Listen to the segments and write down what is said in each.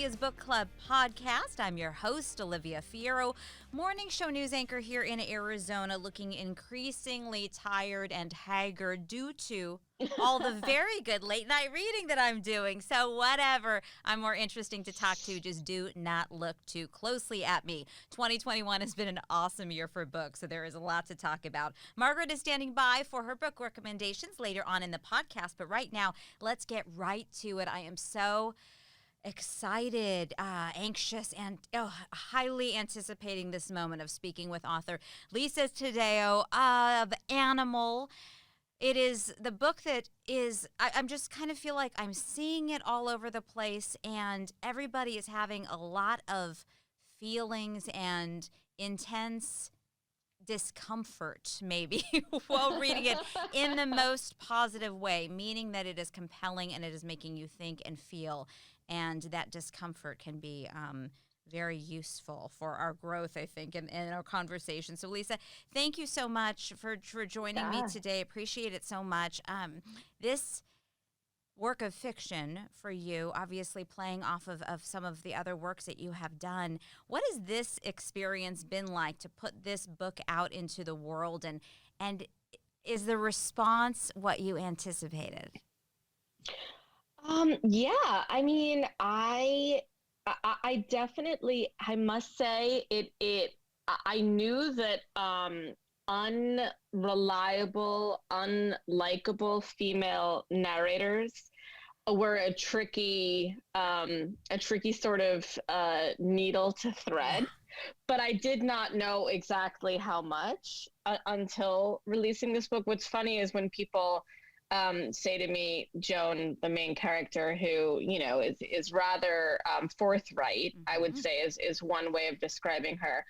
Olivia's Book Club podcast. I'm your host, Olivia Fierro, morning show news anchor here in Arizona, looking increasingly tired and haggard due to all the very good late night reading that I'm doing. So whatever I'm more interesting to talk to, just do not look too closely at me. 2021 has been an awesome year for books, so there is a lot to talk about. Margaret is standing by for her book recommendations later on in the podcast, but right now, let's get right to it. I am so excited, anxious, and highly anticipating this moment of speaking with author Lisa Taddeo of Animal. It is the book that is, I'm just kind of feel like I'm seeing it all over the place, and everybody is having a lot of feelings and intense discomfort, maybe, while reading it in the most positive way, meaning that it is compelling and it is making you think and feel. And that discomfort can be very useful for our growth, I think, in our conversation. So, Lisa, thank you so much for joining me today. Appreciate it so much. This work of fiction for you, obviously playing off of some of the other works that you have done. What has this experience been like to put this book out into the world? And is the response what you anticipated? Yeah, I mean, I definitely, I must say I knew that, unreliable, unlikable female narrators were a tricky sort of, needle to Yeah. thread, but I did not know exactly how much until releasing this book. What's funny is when people say to me, Joan, the main character, who is rather forthright, I would say is one way of describing her.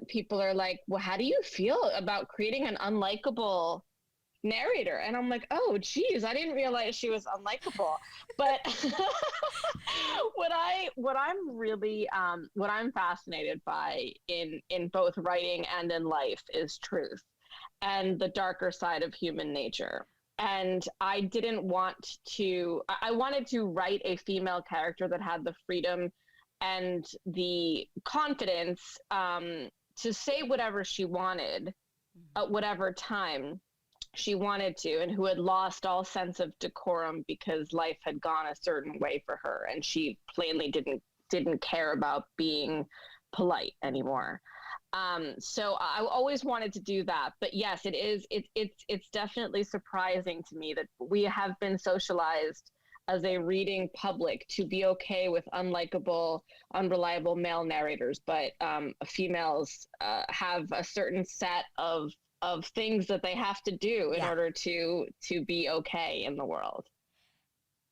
People are like, "Well, how do you feel about creating an unlikable narrator?" And I'm like, "Oh, geez, I didn't realize she was unlikable." But what I'm fascinated by in both writing and in life is truth and the darker side of human nature. And I wanted to write a female character that had the freedom and the confidence to say whatever she wanted at whatever time she wanted to, and who had lost all sense of decorum because life had gone a certain way for her, and she plainly didn't care about being polite anymore. So I always wanted to do that, but yes, it's definitely surprising to me that we have been socialized as a reading public to be okay with unlikable, unreliable male narrators, but females have a certain set of things that they have to do in order to be okay in the world.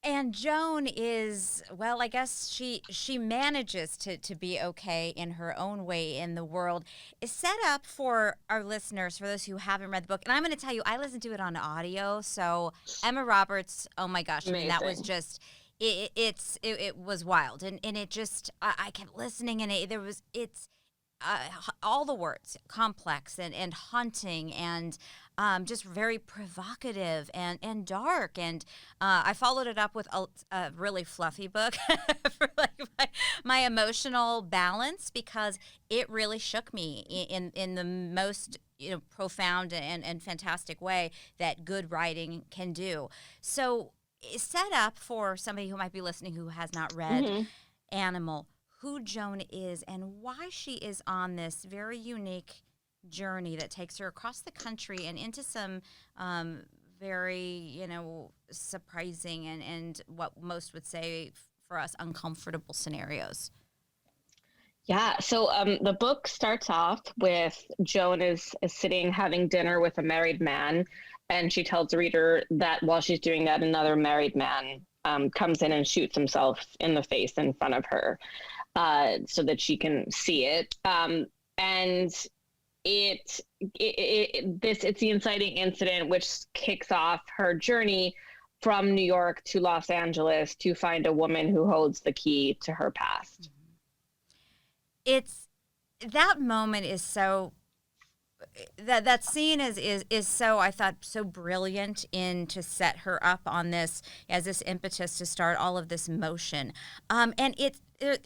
And Joan is, well, I guess she manages to be okay in her own way in the world. Is set up for our listeners, for those who haven't read the book. And I'm going to tell you, I listened to it on audio. So Emma Roberts, oh my gosh, I mean, that was Amazing. just, it was wild. And it just, I kept listening, and it's all the words, complex and haunting, and just very provocative and dark. And I followed it up with a really fluffy book for like my emotional balance, because it really shook me in the most profound and fantastic way that good writing can do. So it's set up for somebody who might be listening who has not read Mm-hmm. Animal, who Joan is and why she is on this very unique journey that takes her across the country and into some very, surprising and what most would say for us uncomfortable scenarios. Yeah, so the book starts off with Joan is sitting having dinner with a married man, and she tells the reader that while she's doing that, another married man comes in and shoots himself in the face in front of her, so that she can see it. And it's the inciting incident which kicks off her journey from New York to Los Angeles to find a woman who holds the key to her past. It's that moment is so that scene is so, I thought, so brilliant in to set her up on this as this impetus to start all of this motion, and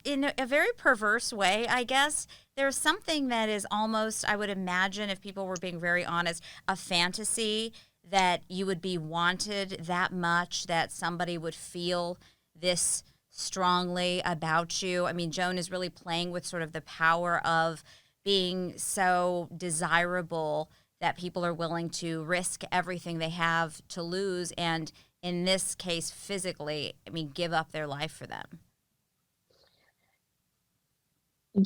in a very perverse way, I guess. There's something that is almost, I would imagine, if people were being very honest, a fantasy that you would be wanted that much, that somebody would feel this strongly about you. I mean, Joan is really playing with sort of the power of being so desirable that people are willing to risk everything they have to lose, and in this case, physically, I mean, give up their life for them.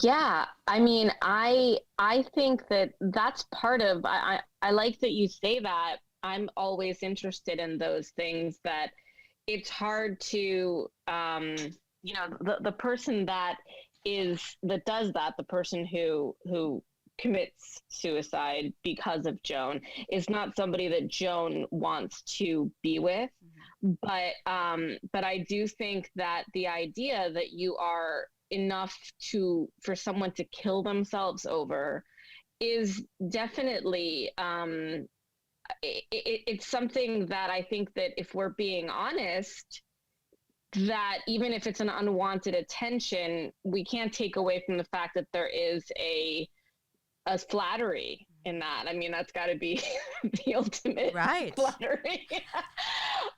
Yeah, I mean, I think that that's part of I like that you say that. I'm always interested in those things that it's hard to the person that does that, the person who commits suicide because of Joan is not somebody that Joan wants to be with. But I do think that the idea that you are enough to for someone to kill themselves over is definitely it's something that I think that if we're being honest, that even if it's an unwanted attention, we can't take away from the fact that there is a flattery in that. I mean, that's got to be the ultimate Right. flattery.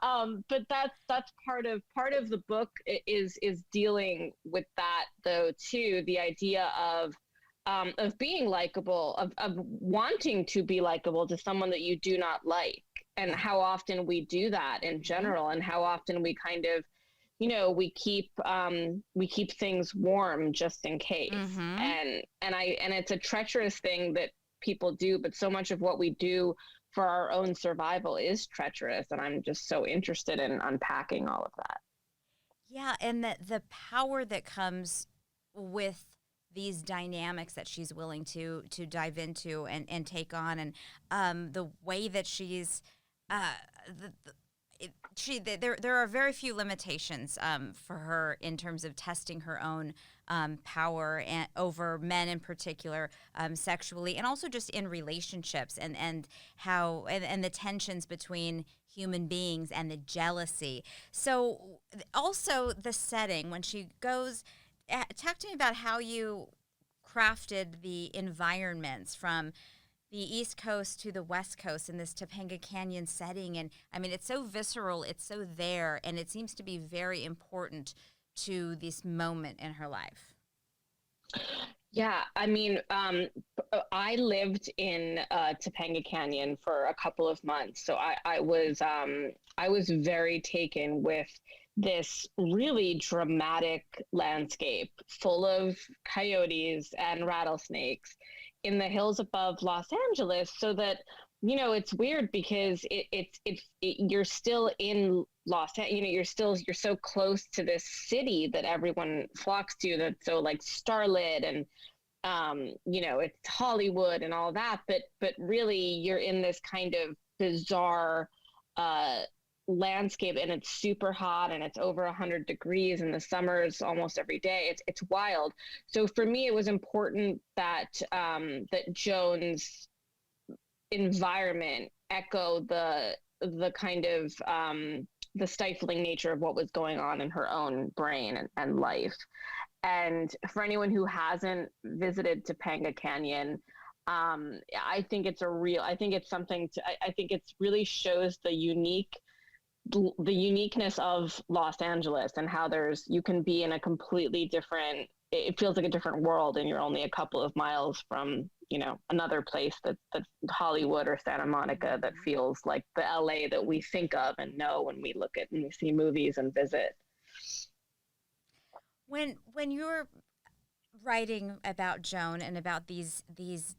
But that's part of the book is dealing with that though too. The idea of being likable, of wanting to be likable to someone that you do not like, and how often we do that in general, and how often we kind of we keep things warm just in case. And it's a treacherous thing that people do, but so much of what we do for our own survival is treacherous, and I'm just so interested in unpacking all of that. Yeah, and that the power that comes with these dynamics that she's willing to dive into and take on, and the way that she's uh, the, there are very few limitations for her in terms of testing her own power and over men in particular, sexually, and also just in relationships, and how and the tensions between human beings and the jealousy. So also the setting when she goes. Talk to me about how you crafted the environments from the East Coast to the West Coast in this Topanga Canyon setting. And I mean, it's so visceral, it's so there, and it seems to be very important to this moment in her life. Yeah, I mean, I lived in Topanga Canyon for a couple of months, so I was very taken with this really dramatic landscape full of coyotes and rattlesnakes in the hills above Los Angeles. So that it's weird because you're still in you're so close to this city that everyone flocks to, that's so like starlit, and it's Hollywood and all that, but really you're in this kind of bizarre landscape, and it's super hot, and it's over 100 degrees in the summers almost every day. It's wild. So for me, it was important that that Joan's environment echo the kind of the stifling nature of what was going on in her own brain and life. And for anyone who hasn't visited Topanga Canyon, I think I think it's something I think it's really shows the uniqueness of Los Angeles, and how you can be in a completely different, it feels like a different world, and you're only a couple of miles from, another place that's Hollywood or Santa Monica, that feels like the LA that we think of and know when we look at and we see movies and visit. When you're writing about Joan and about these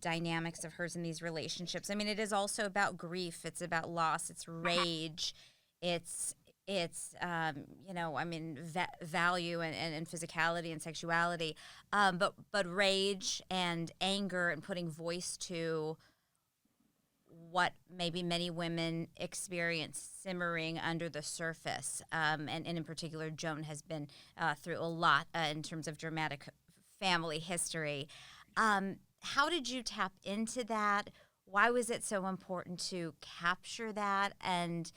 dynamics of hers in these relationships, I mean, it is also about grief. It's about loss. It's rage. It's I mean, value and physicality and sexuality, but rage and anger and putting voice to what maybe many women experience simmering under the surface. And in particular, Joan has been through a lot in terms of dramatic family history. how did you tap into that? Why was it so important to capture that? And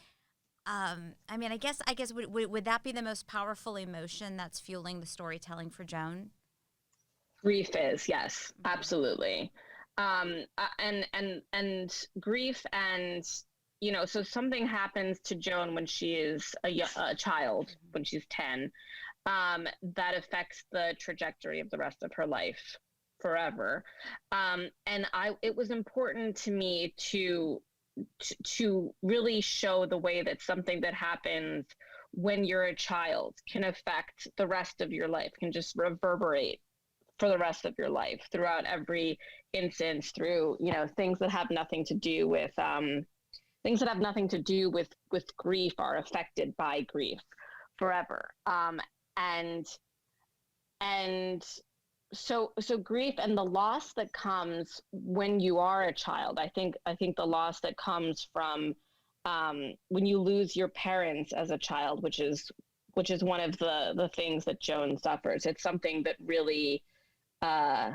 I mean, I guess would that be the most powerful emotion that's fueling the storytelling for Joan? Grief is, yes, Mm-hmm. absolutely. And grief, and so something happens to Joan when she is a child, Mm-hmm. when she's 10, that affects the trajectory of the rest of her life forever. And it was important to me to really show the way that something that happens when you're a child can affect the rest of your life, can just reverberate for the rest of your life throughout every instance, through things that have nothing to do with grief are affected by grief forever. And and so grief and the loss that comes when you are a child, I think the loss that comes from when you lose your parents as a child, which is one of the things that Joan suffers. It's something that really uh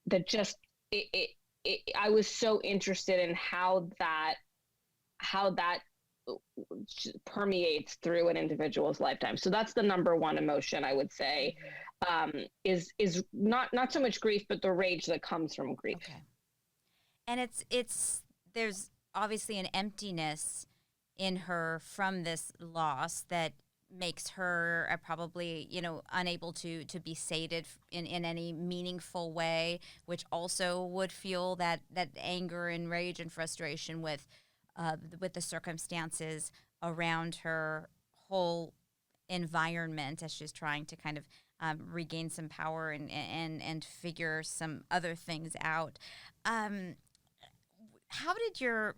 that just I was so interested in how that permeates through an individual's lifetime. So that's the number one emotion, I would say, is not so much grief, but the rage that comes from grief. Okay. And it's there's obviously an emptiness in her from this loss that makes her probably unable to be sated in any meaningful way, which also would fuel that anger and rage and frustration with the circumstances around her whole environment as she's trying to kind of regain some power and figure some other things out. Um, how did your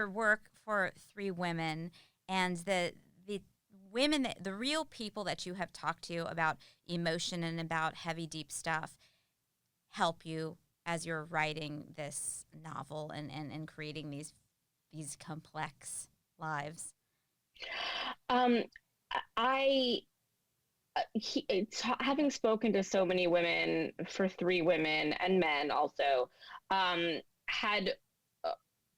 work for Three Women and the women the real people that you have talked to about emotion and about heavy deep stuff help you as you're writing this novel and creating these complex lives? Um, I having spoken to so many women for Three Women, and men also, had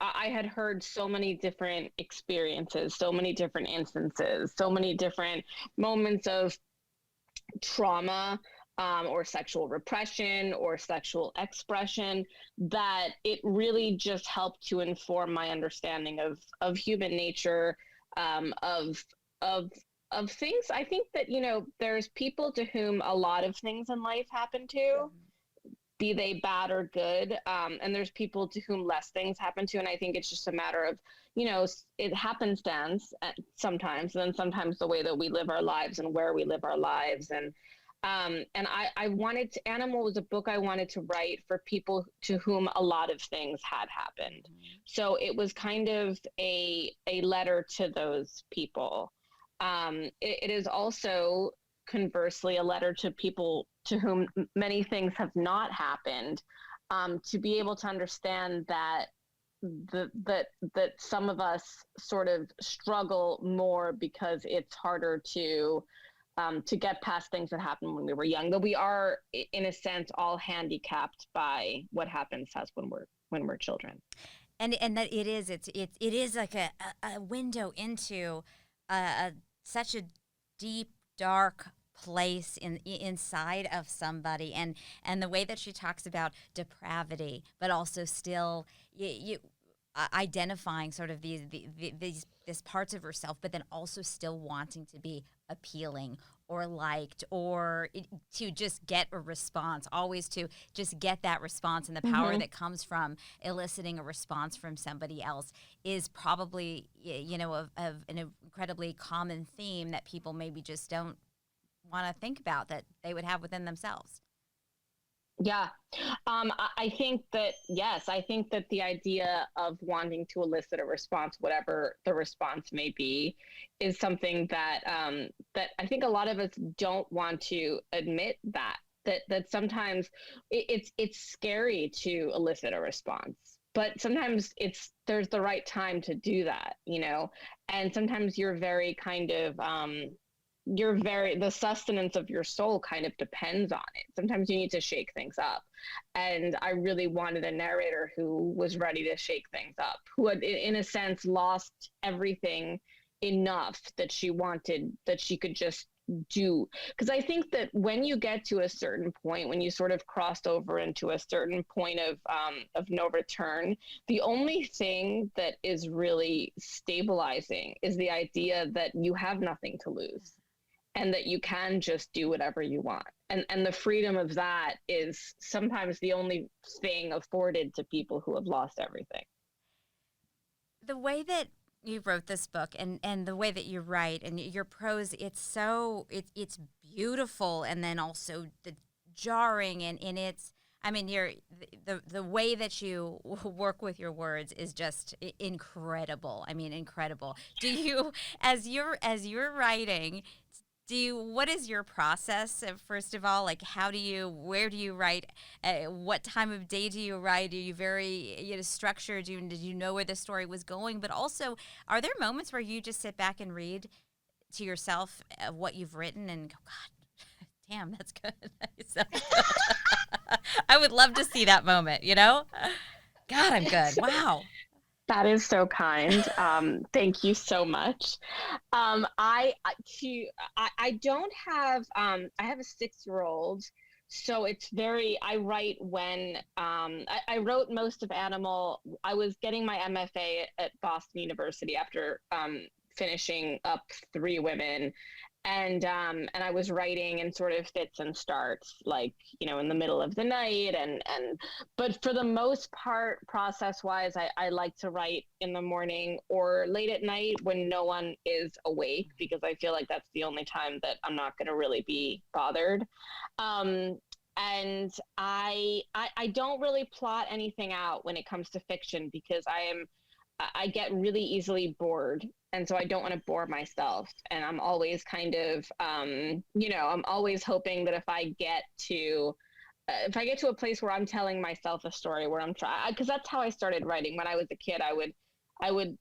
I had heard so many different experiences, so many different instances, so many different moments of trauma, or sexual repression or sexual expression, that it really just helped to inform my understanding of human nature, of of of things. I think that there's people to whom a lot of things in life happen to, be they bad or good, and there's people to whom less things happen to, and I think it's just a matter of it happenstance sometimes, and then sometimes the way that we live our lives and where we live our lives. And I wanted to, Animal was a book I wanted to write for people to whom a lot of things had happened. Mm-hmm. So it was kind of a letter to those people. It is also conversely a letter to people to whom many things have not happened, to be able to understand that that some of us sort of struggle more because it's harder to get past things that happened when we were young. That we are, in a sense, all handicapped by what happens to us when we're children. And that it is like a window into such a deep dark place inside of somebody, and the way that she talks about depravity but also still you identifying sort of these parts of herself, but then also still wanting to be appealing or liked, or to just get a response, always to just get that response, and the power Mm-hmm. that comes from eliciting a response from somebody else is probably of an incredibly common theme that people maybe just don't want to think about that they would have within themselves. Yeah. I think that, yes, I think that the idea of wanting to elicit a response, whatever the response may be, is something that I think a lot of us don't want to admit, that sometimes it's scary to elicit a response, but sometimes there's the right time to do that, and sometimes you're very kind of the sustenance of your soul kind of depends on it. Sometimes you need to shake things up. And I really wanted a narrator who was ready to shake things up, who had, in a sense, lost everything enough that she wanted, that she could just do. Because I think that when you get to a certain point, when you sort of crossed over into a certain point of no return, the only thing that is really stabilizing is the idea that you have nothing to lose and that you can just do whatever you want. And the freedom of that is sometimes the only thing afforded to people who have lost everything. The way that you wrote this book and the way that you write and your prose, it's beautiful, and then also the jarring, and it's, I mean, the way that you work with your words is just incredible. I mean, incredible. Do you, as you're writing, what is your process, first of all? Like, where do you write? What time of day do you write? Are you very, structured? Did you know where the story was going? But also, are there moments where you just sit back and read to yourself what you've written and go, God, damn, that's good. So good. I would love to see that moment, God, I'm good. Wow. That is so kind. Thank you so much. I don't have, I have a 6-year-old, so it's very, I write when, I wrote most of Animal. I was getting my MFA at Boston University after finishing up Three Women. And I was writing in sort of fits and starts, like, in the middle of the night, but for the most part, process wise, I like to write in the morning or late at night when no one is awake, because I feel like that's the only time that I'm not going to really be bothered. And I don't really plot anything out when it comes to fiction, because I get really easily bored. And so I don't want to bore myself. And I'm always kind of, I'm always hoping that if I get to a place where I'm telling myself a story, where I'm trying, because that's how I started writing. When I was a kid, I would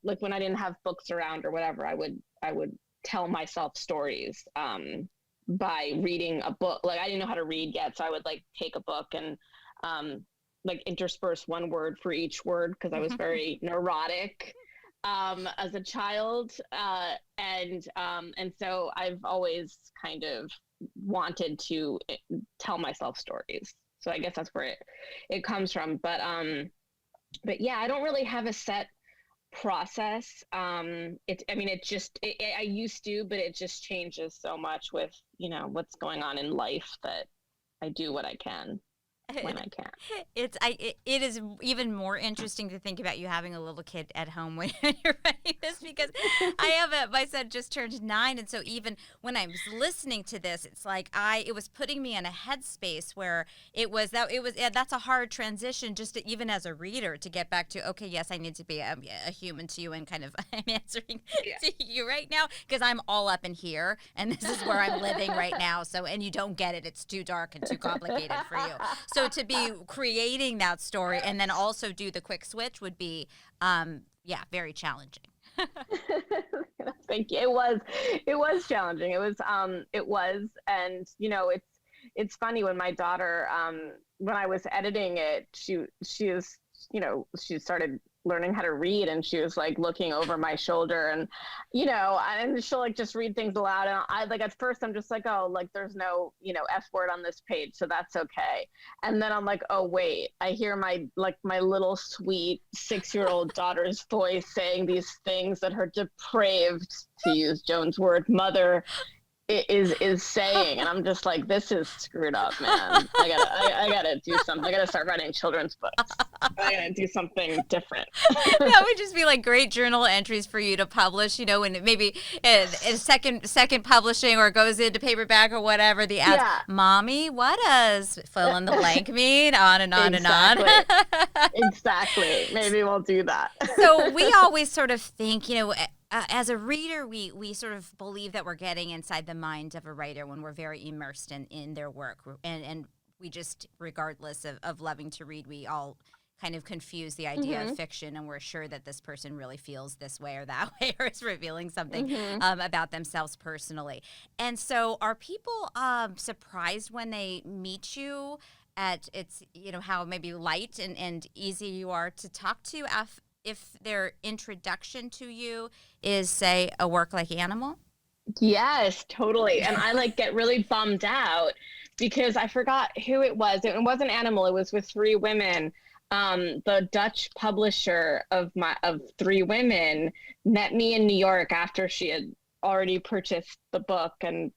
like, when I didn't have books around or whatever, I would tell myself stories by reading a book. Like, I didn't know how to read yet. So I would like take a book and like intersperse one word for each word, because I was very neurotic as a child, and so I've always kind of wanted to tell myself stories. So I guess that's where it comes from. But yeah, I don't really have a set process. I used to, but it just changes so much with what's going on in life, that I do what I can when I can. It is even more interesting to think about you having a little kid at home when you're writing this, because my son just turned 9, and so even when I was listening to this, it's like it was putting me in a headspace where that's a hard transition, just to, even as a reader, to get back to, okay, yes, I need to be a human to you, and kind of I'm answering to you right now, because I'm all up in here, and this is where I'm living right now. So, and you don't get it; it's too dark and too complicated for you. So to be creating that story and then also do the quick switch would be, very challenging. Thank you. It was challenging. It was, and it's funny, when my daughter, when I was editing it, she started learning how to read, and she was like looking over my shoulder, and and she'll like just read things aloud, and I like, at first I'm just like, oh, like there's no F word on this page, so that's okay. And then I'm like, oh wait, I hear my little sweet 6-year-old daughter's voice saying these things that her depraved, to use Joan's word, mother is saying, and I'm just like, this is screwed up, man. I gotta do something. I gotta start writing children's books. I gotta do something different. That would just be like great journal entries for you to publish, when it maybe in second publishing, or goes into paperback or whatever, the ads, Mommy, what does fill in the blank mean? On and on and on. Exactly. Maybe we'll do that. So we always sort of think, as a reader, we sort of believe that we're getting inside the mind of a writer when we're very immersed in their work. And we just, regardless of loving to read, we all kind of confuse the idea of fiction, and we're sure that this person really feels this way or that way, or is revealing something about themselves personally. And so are people surprised when they meet you at it's, how maybe light and easy you are to talk to if their introduction to you is, say, a work like Animal? Yes, totally. And I get really bummed out because I forgot who it was. It wasn't Animal. It was with Three Women. The Dutch publisher of Three Women met me in New York after she had already purchased the book and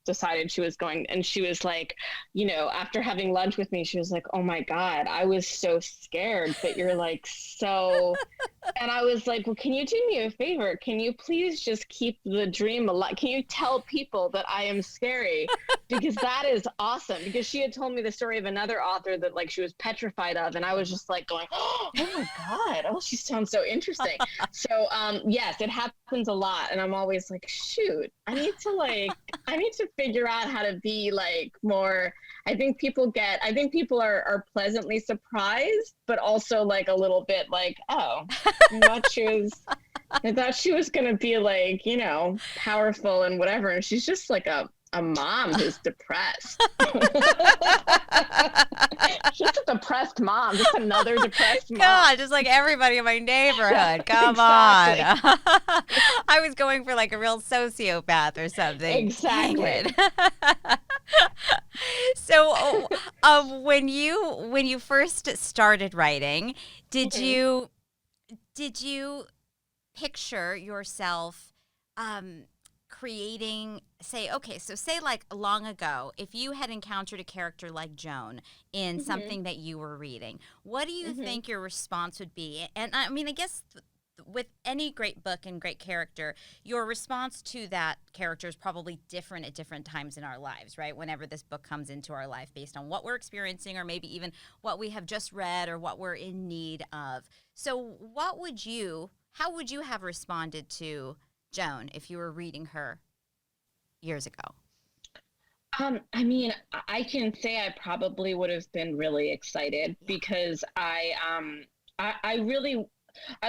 decided she was going, and she was like, after having lunch with me, she was like, oh my God, I was so scared that you're so. And I was like, well, can you do me a favor? Can you please just keep the dream alive? Can you tell people that I am scary? Because that is awesome. Because she had told me the story of another author that she was petrified of. And I was just going, oh my God. Oh, she sounds so interesting. So yes, it happens a lot. And I'm always like, shoot, I need to figure out how to be more. I think people are pleasantly surprised, but also a little bit oh, I thought she was going to be powerful and whatever. And she's just a mom who's depressed. Just a depressed mom, just another depressed mom. God, just like everybody in my neighborhood. Come on. I was going for a real sociopath or something. Exactly. So, when you first started writing, did you picture yourself creating, say long ago, if you had encountered a character like Joan in something that you were reading, what do you think your response would be? And I mean, I guess with any great book and great character, your response to that character is probably different at different times in our lives, right? Whenever this book comes into our life based on what we're experiencing or maybe even what we have just read or what we're in need of. So how would you have responded to Joan if you were reading her years ago? I mean, I can say I probably would have been really excited because I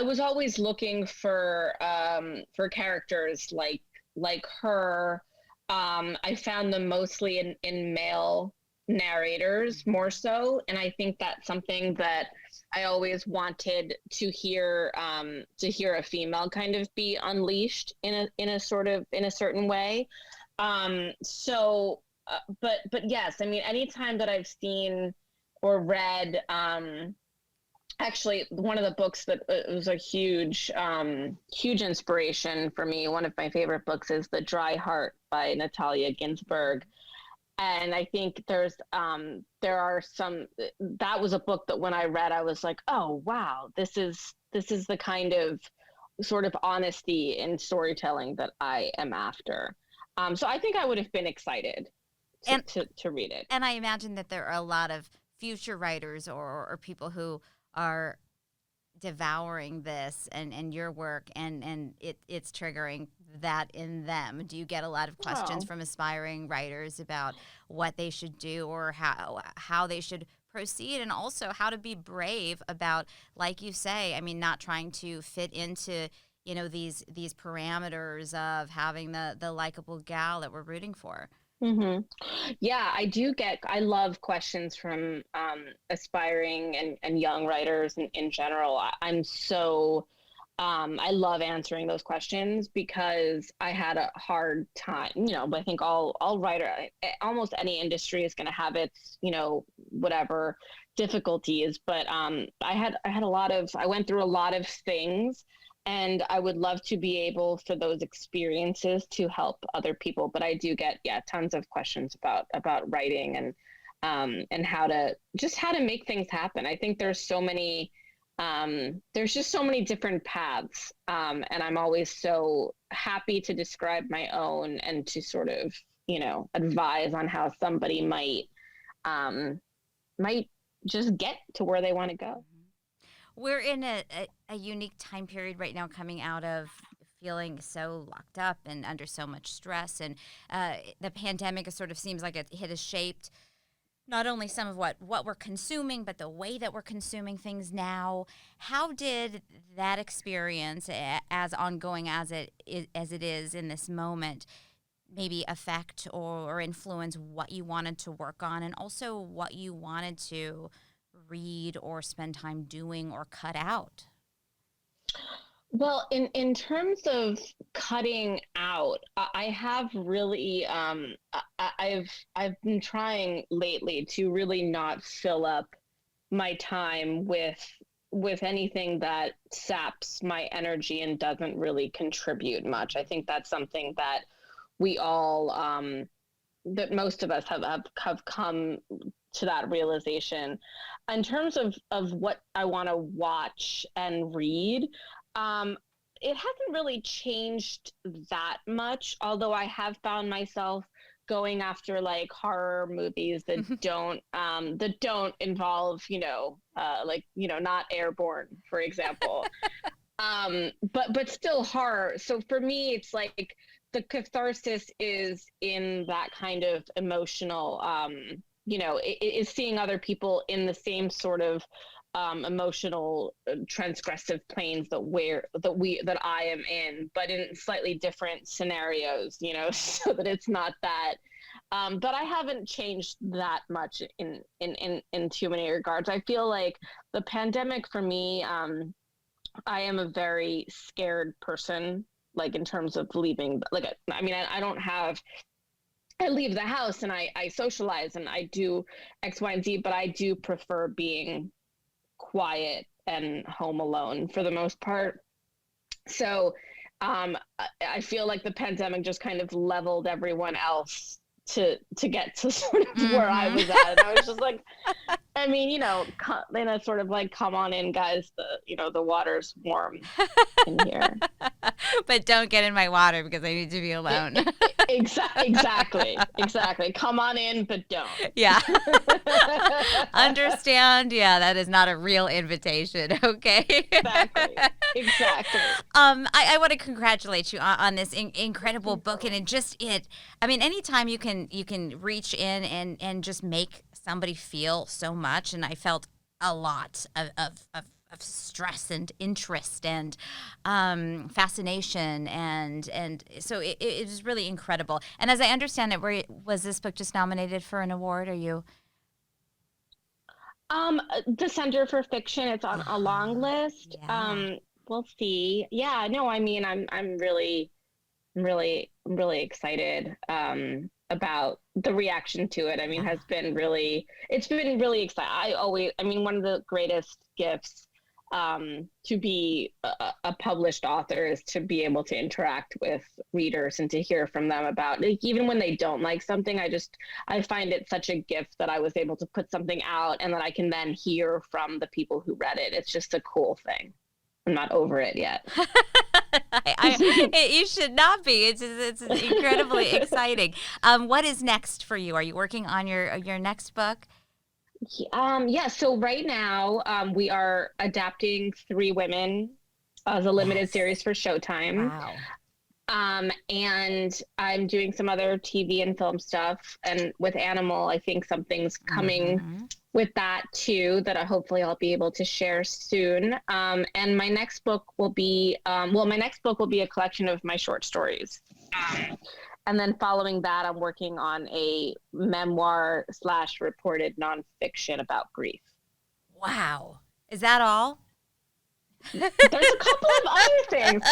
was always looking for characters like her. I found them mostly in male narrators more so, and I think that's something that I always wanted to hear a female kind of be unleashed in a certain way. But yes, I mean, anytime that I've seen or read, actually, one of the books that was a huge inspiration for me, one of my favorite books, is The Dry Heart by Natalia Ginzburg. And I think there are some, that was a book that when I read, I was like, oh, wow, this is the kind of sort of honesty in storytelling that I am after. So I think I would have been excited to read it. And I imagine that there are a lot of future writers or people who are devouring this and your work, and it's triggering that in them. Do you get a lot of questions from aspiring writers about what they should do or how they should proceed, and also how to be brave about, like you say, I mean, not trying to fit into these parameters of having the likable gal that we're rooting for? Mm-hmm. Yeah, I love questions from aspiring and young writers in general. I love answering those questions because I had a hard time. I think all almost any industry is going to have its, whatever difficulties. But I went through a lot of things. And I would love to be able for those experiences to help other people. But I do get, tons of questions about writing and how to make things happen. I think there's just so many different paths. And I'm always so happy to describe my own and to sort of, advise on how somebody might just get to where they want to go. We're in a unique time period right now, coming out of feeling so locked up and under so much stress. And the pandemic sort of seems like it has shaped not only some of what we're consuming, but the way that we're consuming things now. How did that experience, as ongoing as it is in this moment, maybe affect or influence what you wanted to work on, and also what you wanted to read or spend time doing or cut out? Well, in terms of cutting out, I have really I've been trying lately to really not fill up my time with anything that saps my energy and doesn't really contribute much. I think that's something that we all that most of us have come to that realization. In terms of what I want to watch and read, um, it hasn't really changed that much, although I have found myself going after like horror movies that don't involve, not Airborne, for example. But still horror. So for me, it's like the catharsis is in that kind of emotional, is seeing other people in the same sort of emotional transgressive planes that I am in, but in slightly different scenarios, so that it's not that. But I haven't changed that much in too many regards. I feel like the pandemic for me, I am a very scared person, like in terms of leaving. I leave the house and I socialize and I do X, Y, and Z, but I do prefer being quiet and home alone for the most part. So I feel like the pandemic just kind of leveled everyone else to get to sort of where I was at. And I was just like, I mean, then I sort of like, come on in, guys. The water's warm in here. But don't get in my water because I need to be alone. Exactly. Come on in, but don't. Yeah. Understand? Yeah, that is not a real invitation. Okay. Exactly. I want to congratulate you on this incredible book, and anytime you can reach in and just make somebody feel so much, and I felt a lot of stress and interest and fascination, and so it is really incredible. And as I understand it, was this book just nominated for an award? Are you? The Center for Fiction, it's on a long list. Yeah. We'll see. Yeah, no, I mean, I'm really excited about the reaction to it. I mean, it's been really exciting. One of the greatest gifts to be a published author is to be able to interact with readers and to hear from them about, like, even when they don't like something. I find it such a gift that I was able to put something out and that I can then hear from the people who read it. It's just a cool thing. I'm not over it yet. You should not be. It's incredibly exciting. What is next for you? Are you working on your next book? Yeah. So right now, we are adapting Three Women as a limited series for Showtime. Wow. And I'm doing some other TV and film stuff. And with Animal, I think something's coming with that too, that hopefully I'll be able to share soon. And my next book will be, a collection of my short stories. And then following that, I'm working on a memoir / reported nonfiction about grief. Wow. Is that all? There's a couple of other things.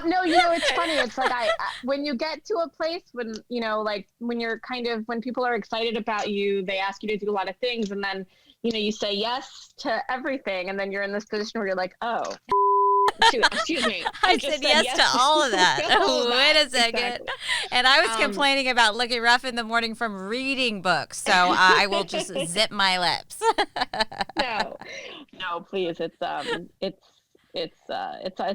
No, it's funny. It's like when you get to a place when, when people are excited about you, they ask you to do a lot of things. And then, you say yes to everything. And then you're in this position where you're like, oh, excuse me. I said yes to all of that. Wait a second. Exactly. And I was complaining about looking rough in the morning from reading books. So I will just zip my lips. No, please. It's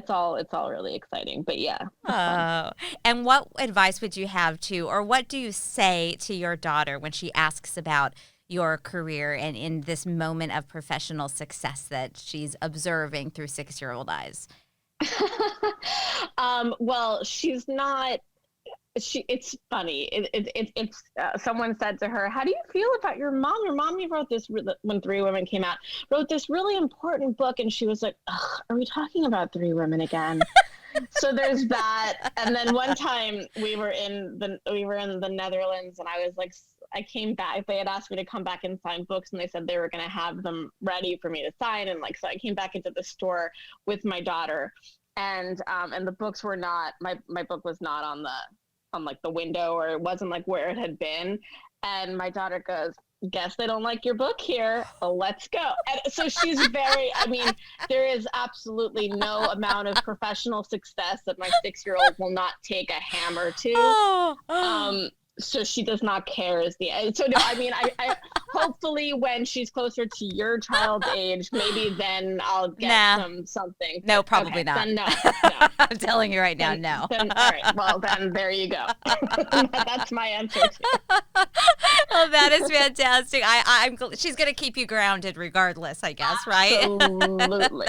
all really exciting, but yeah. Oh, and what advice would you have or what do you say to your daughter when she asks about your career and in this moment of professional success that she's observing through 6-year-old eyes? Well, she's not it's funny. It's someone said to her, "How do you feel about your mom? Your mommy wrote this when Three Women came out, wrote this really important book," and she was like, "Ugh, are we talking about Three Women again?" So there's that. And then one time we were in the Netherlands, and I was like, I came back. They had asked me to come back and sign books, and they said they were going to have them ready for me to sign. And like, so I came back into the store with my daughter, and the books were not, my book was not on like the window, or it wasn't like where it had been. And my daughter goes, "Guess they don't like your book here. Well, let's go." And so she's very, I mean, there is absolutely no amount of professional success that my 6-year-old will not take a hammer to. So she does not care so no, I mean, I hopefully when she's closer to your child's age, maybe then I'll get something. No, probably not. Then no. I'm telling you right now, no. Then, all right, well then there you go. That's my answer too. Oh, that is fantastic. She's going to keep you grounded regardless, I guess, right? Absolutely.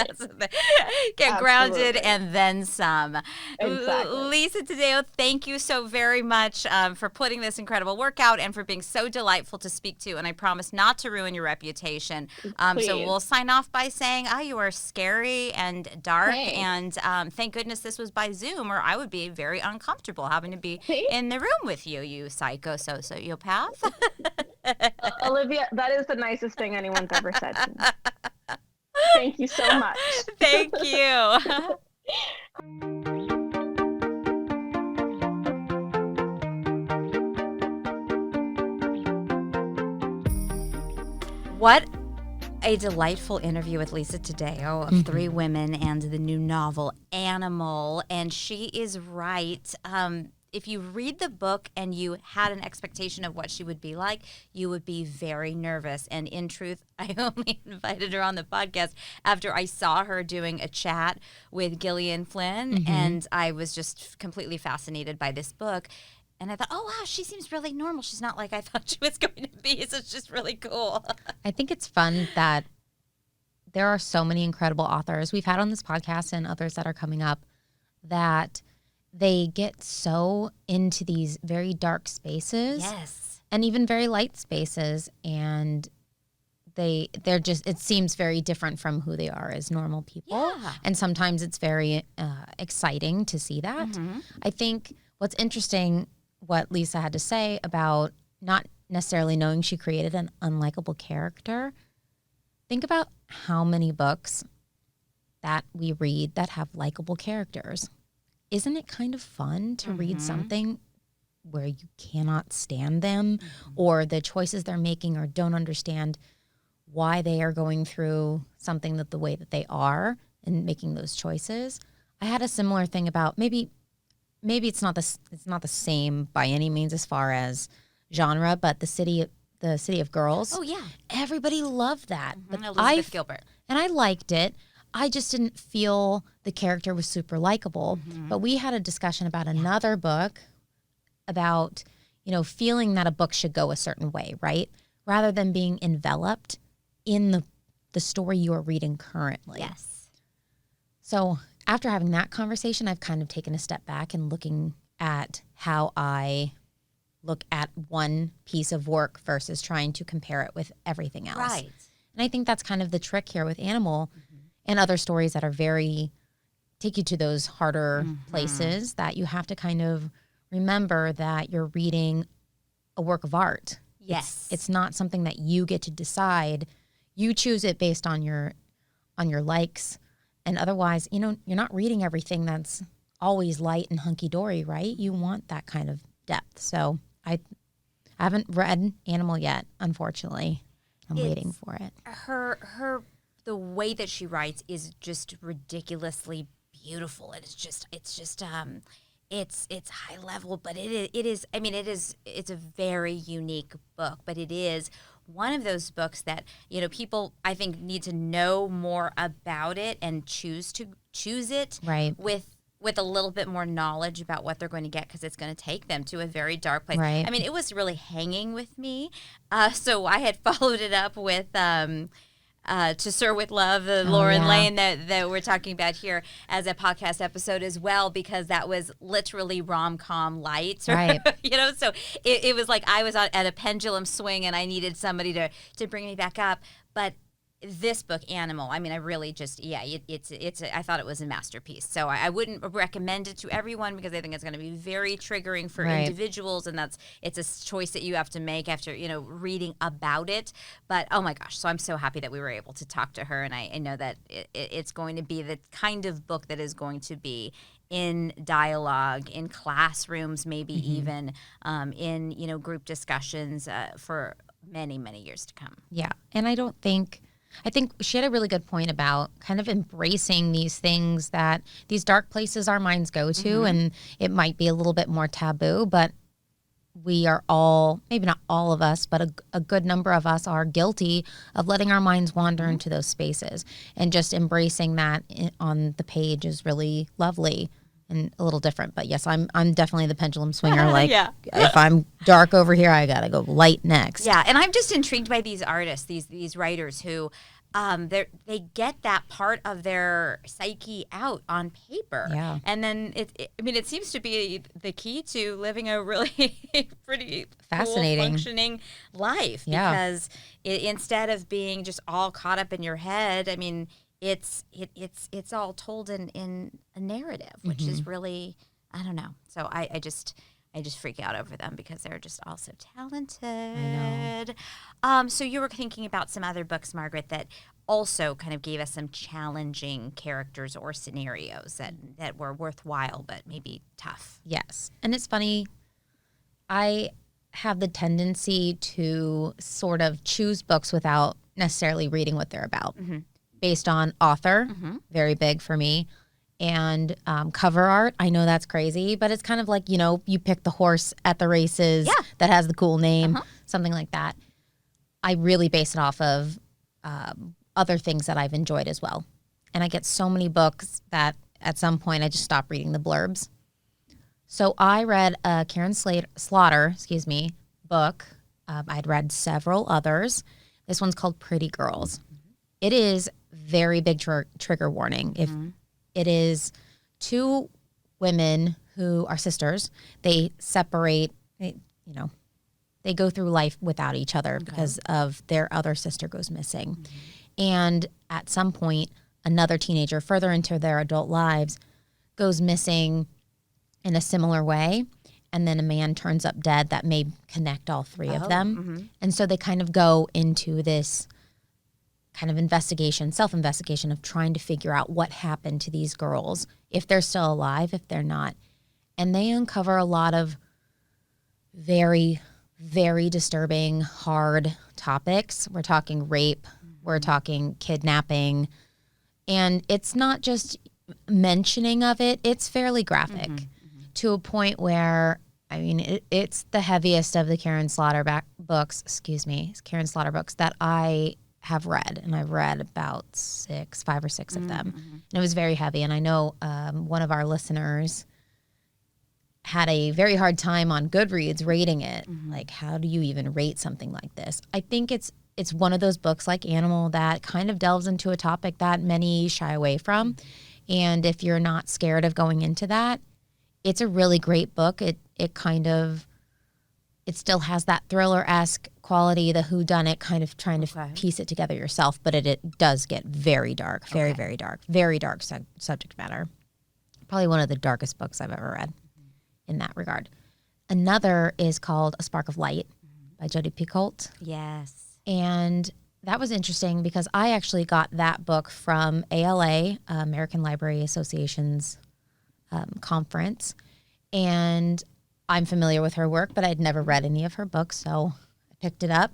Get grounded and then some. Exactly. Lisa Taddeo, thank you so very much for putting this incredible workout and for being so delightful to speak to. And I promise not to ruin your reputation. So we'll sign off by saying, you are scary and dark. Thanks. And thank goodness this was by Zoom, or I would be very uncomfortable having to be in the room with you, you sociopath. Olivia, that is the nicest thing anyone's ever said to me. Thank you so much. Thank you. What a delightful interview with Lisa Taddeo of Three Women and the new novel Animal. And she is right. If you read the book and you had an expectation of what she would be like, you would be very nervous. And in truth, I only invited her on the podcast after I saw her doing a chat with Gillian Flynn. And I was just completely fascinated by this book. And I thought, oh, wow, she seems really normal. She's not like I thought she was going to be. So it's just really cool. I think it's fun that there are so many incredible authors we've had on this podcast and others that are coming up that they get so into these very dark spaces. Yes. And even very light spaces. And they're just, it seems very different from who they are as normal people. Yeah. And sometimes it's very exciting to see that. I think what's interesting, what Lisa had to say about not necessarily knowing she created an unlikable character. Think about how many books that we read that have likable characters. Isn't it kind of fun to read something where you cannot stand them or the choices they're making or don't understand why they are going through something the way that they are and making those choices? I had a similar thing about maybe it's not the same by any means as far as genre, but the city of Girls. Oh, yeah. Everybody loved that. But Elizabeth Gilbert. And I liked it. I just didn't feel the character was super likable. But we had a discussion about another book about, feeling that a book should go a certain way, right? Rather than being enveloped in the story you are reading currently. Yes. So after having that conversation, I've kind of taken a step back and looking at how I look at one piece of work versus trying to compare it with everything else. Right. And I think that's kind of the trick here with Animal and other stories that are take you to those harder places, that you have to kind of remember that you're reading a work of art. Yes. It's not something that you get to decide. You choose it based on your likes. And otherwise, you're not reading everything that's always light and hunky-dory, right? You want that kind of depth. So I haven't read Animal yet, unfortunately. I'm waiting for it. The way that she writes is just ridiculously beautiful. It's high level, but it's a very unique book, but it is one of those books that, people I think need to know more about it and choose it Right. with a little bit more knowledge about what they're going to get, because it's going to take them to a very dark place. Right. It was really hanging with me. So I had followed it up with To Sir with Love, the Oh, Lauren yeah. Lane that we're talking about here as a podcast episode as well, because that was literally rom-com light. Right. So it was like I was at a pendulum swing and I needed somebody to bring me back up. But this book, Animal, I mean, I really just, I thought it was a masterpiece. So I wouldn't recommend it to everyone because I think it's going to be very triggering for Right. individuals, and it's a choice that you have to make after, reading about it. But, oh my gosh, so I'm so happy that we were able to talk to her, and I know that it's going to be the kind of book that is going to be in dialogue, in classrooms, maybe even in, group discussions for many, many years to come. Yeah. And I think she had a really good point about kind of embracing these things that these dark places our minds go to, and it might be a little bit more taboo, but we are all, maybe not all of us, but a good number of us are guilty of letting our minds wander into those spaces, and just embracing that on the page is really lovely and a little different. But yes, I'm definitely the pendulum swinger. Like, if I'm dark over here, I gotta go light next. Yeah, and I'm just intrigued by these artists, these writers who they get that part of their psyche out on paper. Yeah. And then it seems to be the key to living a really pretty Fascinating. cool, functioning life. Yeah. Because instead of being just all caught up in your head, I mean, it's all told in a narrative, which is really, I don't know. So I just freak out over them because they're just all so talented. I know. So you were thinking about some other books, Margaret, that also kind of gave us some challenging characters or scenarios that were worthwhile but maybe tough. Yes. And it's funny, I have the tendency to sort of choose books without necessarily reading what they're about, based on author, very big for me. And cover art, I know that's crazy, but it's kind of like, you pick the horse at the races that has the cool name, something like that. I really base it off of other things that I've enjoyed as well. And I get so many books that at some point I just stop reading the blurbs. So I read a Karen Slaughter, book. I'd read several others. This one's called Pretty Girls. It is very big trigger warning. If it is two women who are sisters, they separate, they go through life without each other because of their other sister goes missing. And at some point, another teenager further into their adult lives goes missing in a similar way. And then a man turns up dead that may connect all three of them. And so they kind of go into this kind of self-investigation of trying to figure out what happened to these girls, if they're still alive, if they're not. And they uncover a lot of very, very disturbing, hard topics. We're talking rape, we're talking kidnapping, and it's not just mentioning of it, it's fairly graphic to a point where, I mean, it's the heaviest of the Karen Slaughter books that I have read, and I've read about 5 or 6 of them. And it was very heavy. And I know one of our listeners had a very hard time on Goodreads rating it. Like, how do you even rate something like this? I think it's one of those books like Animal that kind of delves into a topic that many shy away from. And if you're not scared of going into that, it's a really great book. It still has that thriller-esque quality, the whodunit, kind of trying to piece it together yourself, but it does get very dark, very, very dark, very dark subject matter. Probably one of the darkest books I've ever read in that regard. Another is called A Spark of Light by Jodi Picoult. Yes. And that was interesting because I actually got that book from ALA, American Library Association's conference. And I'm familiar with her work, but I'd never read any of her books, so I picked it up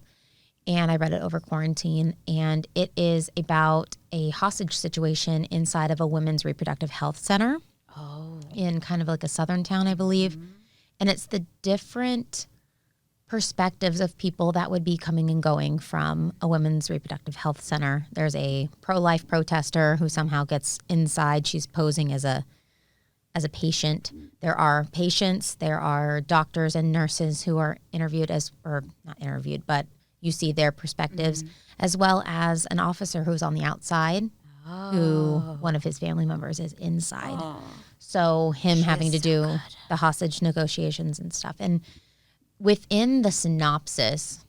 and I read it over quarantine. And it is about a hostage situation inside of a women's reproductive health center in kind of like a southern town, I believe. And it's the different perspectives of people that would be coming and going from a women's reproductive health center. There's a pro-life protester who somehow gets inside. She's posing as a patient. There are patients, there are doctors and nurses who are not interviewed, but you see their perspectives, as well as an officer who's on the outside, who one of his family members is inside. So him having to do the hostage negotiations and stuff. And within the synopsis,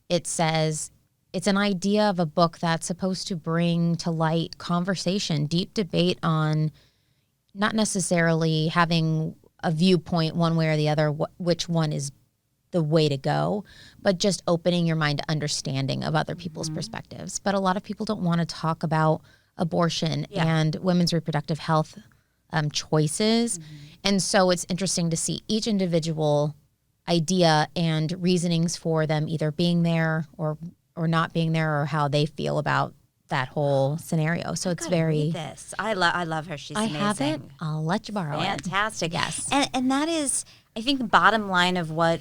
it says it's an idea of a book that's supposed to bring to light conversation, deep debate on not necessarily having a viewpoint one way or the other, which one is the way to go, but just opening your mind to understanding of other people's perspectives. But a lot of people don't want to talk about abortion and women's reproductive health choices. And so it's interesting to see each individual idea and reasonings for them either being there or not being there, or how they feel about that whole scenario. So it's very... This. I love her. She's amazing. I have it. I'll let you borrow Fantastic. it. Yes. And that is, I think, the bottom line of what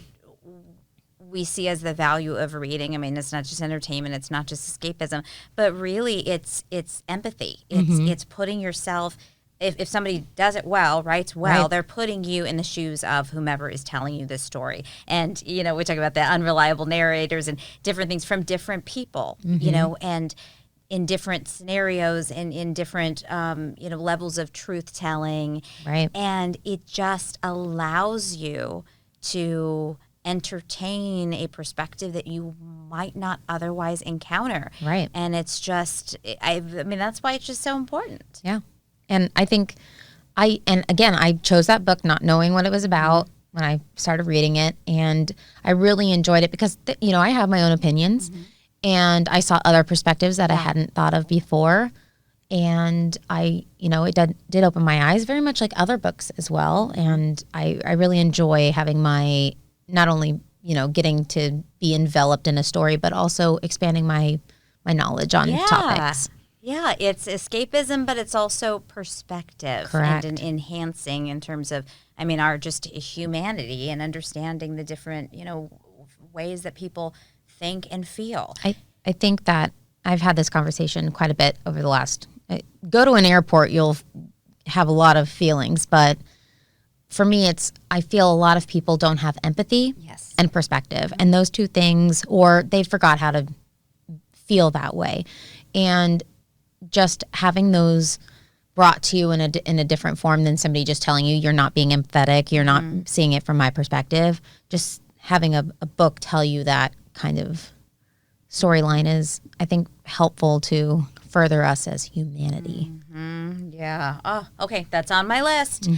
we see as the value of reading. I mean, it's not just entertainment, it's not just escapism, but really it's empathy. It's putting yourself, if somebody does it well, writes well, they're putting you in the shoes of whomever is telling you this story. And, you know, we talk about the unreliable narrators and different things from different people, you know, and in different scenarios and in different, you know, levels of truth telling. Right. And it just allows you to entertain a perspective that you might not otherwise encounter. Right. And it's just, I mean, that's why it's just so important. Yeah. And I think I chose that book not knowing what it was about when I started reading it. And I really enjoyed it because, you know, I have my own opinions and I saw other perspectives that I hadn't thought of before. And it did open my eyes, very much like other books as well. And I really enjoy having my, not only, you know, getting to be enveloped in a story, but also expanding my knowledge on topics. Yeah, it's escapism, but it's also perspective. Correct. And enhancing in terms of, I mean, our just humanity and understanding the different, you know, ways that people think and feel. I think that I've had this conversation quite a bit over the last, go to an airport, you'll have a lot of feelings, but for me, I feel a lot of people don't have empathy and perspective, and those two things, or they forgot how to feel that way. And just having those brought to you in a different form than somebody just telling you you're not being empathetic, you're not seeing it from my perspective, just having a book tell you that kind of storyline is, I think, helpful to further us as humanity. Yeah. Oh, okay. That's on my list.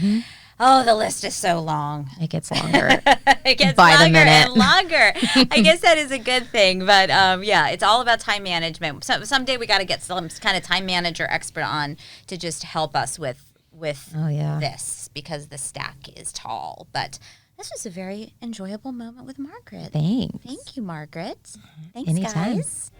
Oh, the list is so long. It gets longer. It gets by longer the minute. and longer. I guess that is a good thing. But yeah, it's all about time management. Someday we got to get some kind of time manager expert on to just help us with this, because the stack is tall. But this was a very enjoyable moment with Margaret. Thanks. Thank you, Margaret. Thanks, Anytime. guys.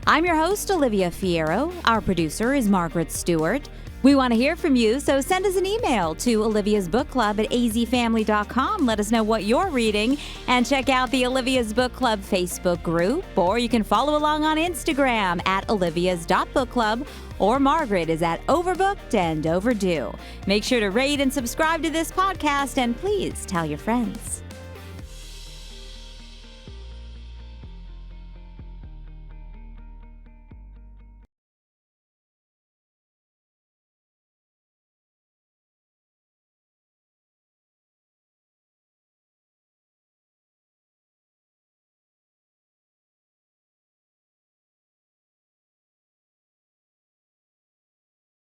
I'm your host, Olivia Fierro. Our producer is Margaret Stewart. We want to hear from you, so send us an email to oliviasbookclub@azfamily.com. Let us know what you're reading, and check out the Olivia's Book Club Facebook group, or you can follow along on Instagram @olivias.bookclub, or Margaret is at Overbooked and Overdue. Make sure to rate and subscribe to this podcast, and please tell your friends.